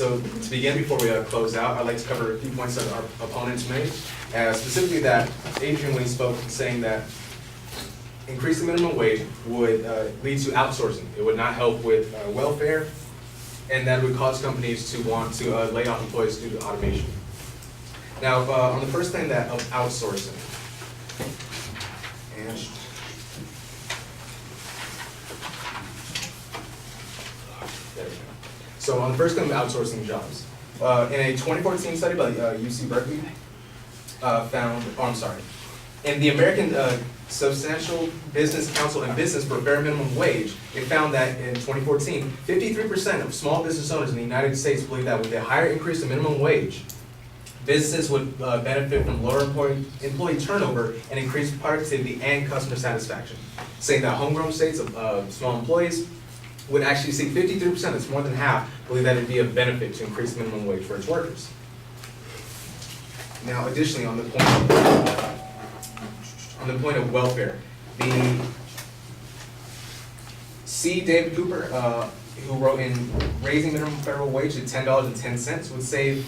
So to begin, before we close out, I'd like to cover a few points that our opponents made. Specifically that Adrian, when he spoke, saying that increasing minimum wage would lead to outsourcing. It would not help with welfare, and that would cause companies to want to lay off employees due to automation. Now, on the first thing that of outsourcing, and there we go. So on the first thing of outsourcing jobs, in a 2014 study by UC Berkeley, in the American Substantial Business Council and Business for Fair Minimum Wage, it found that in 2014, 53% of small business owners in the United States believe that with a higher increase in minimum wage, businesses would benefit from lower employee turnover and increased productivity and customer satisfaction, saying that homegrown states of small employees would actually see 53%, that's more than half, believe that it'd be a benefit to increase minimum wage for its workers. Now, additionally, on the point of welfare, the C. David Cooper, who wrote in Raising Minimum Federal Wage to $10.10, would say,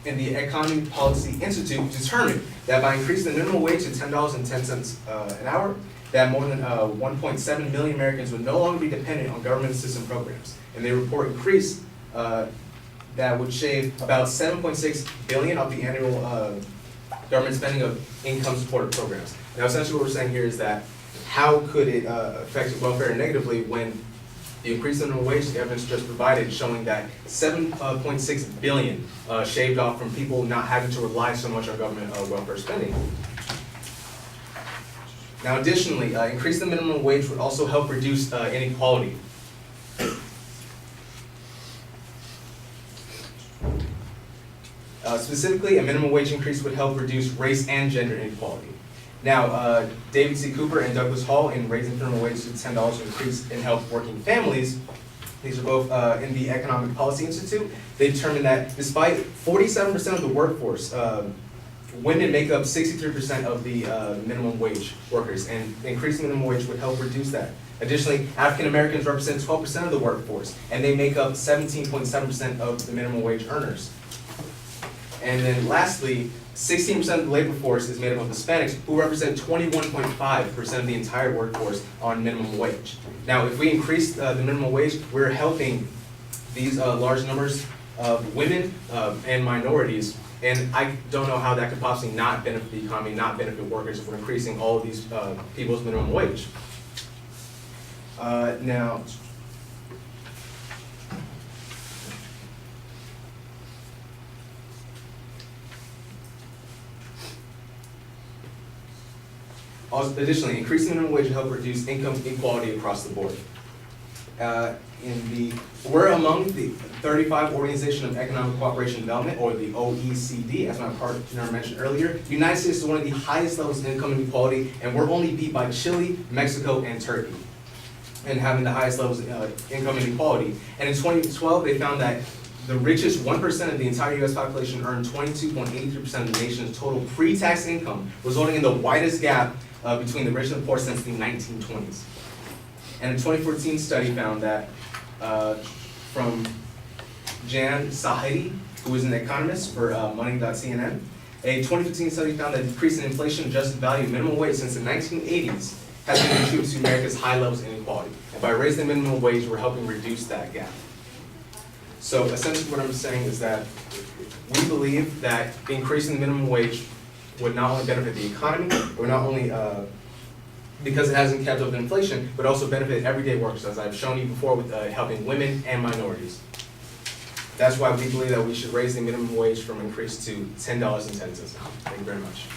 in the Economy Policy Institute, determined that by increasing the minimum wage to $10.10 an hour, that more than 1.7 million Americans would no longer be dependent on government assistance programs. And they report increase that would shave about $7.6 billion of the annual government spending of income supported programs. Now, essentially what we're saying here is that how could it affect welfare negatively when the increase in minimum wage, the evidence just provided, showing that $7.6 billion shaved off from people not having to rely so much on government welfare spending. Now, additionally, increasing the minimum wage would also help reduce inequality. Specifically, a minimum wage increase would help reduce race and gender inequality. Now, David C. Cooper and Douglas Hall, in Raising Minimum Wage to $10 increase in help working families, these are both in the Economic Policy Institute, they determined that despite 47% of the workforce, women make up 63% of the minimum wage workers, and increasing minimum wage would help reduce that. Additionally, African Americans represent 12% of the workforce, and they make up 17.7% of the minimum wage earners. And then lastly, 16% of the labor force is made up of Hispanics, who represent 21.5% of the entire workforce on minimum wage. Now, if we increase the minimum wage, we're helping these large numbers of women and minorities, and I don't know how that could possibly not benefit the economy, not benefit workers, if we're increasing all of these people's minimum wage. Now, additionally, increasing minimum wage will help reduce income inequality across the board. We're among the 35 Organization of Economic Cooperation and Development, or the OECD, as my partner mentioned earlier. The United States is one of the highest levels of income inequality, and we're only beat by Chile, Mexico, and Turkey, and having the highest levels of income inequality. And in 2012, they found that the richest 1% of the entire U.S. population earned 22.83% of the nation's total pre-tax income, resulting in the widest gap between the rich and the poor since the 1920s. And a 2014 study found that from Jan Sahidi, who is an economist for Money.cnn, a 2015 study found that decrease in inflation-adjusted value of minimum wage since the 1980s has been attributed to America's high levels of inequality. And by raising the minimum wage, we're helping reduce that gap. So essentially what I'm saying is that we believe that increasing the minimum wage would not only benefit the economy, or not only because it hasn't kept up with inflation, but also benefit everyday workers, as I've shown you before, with helping women and minorities. That's why we believe that we should raise the minimum wage from increase to $10.10. Thank you very much.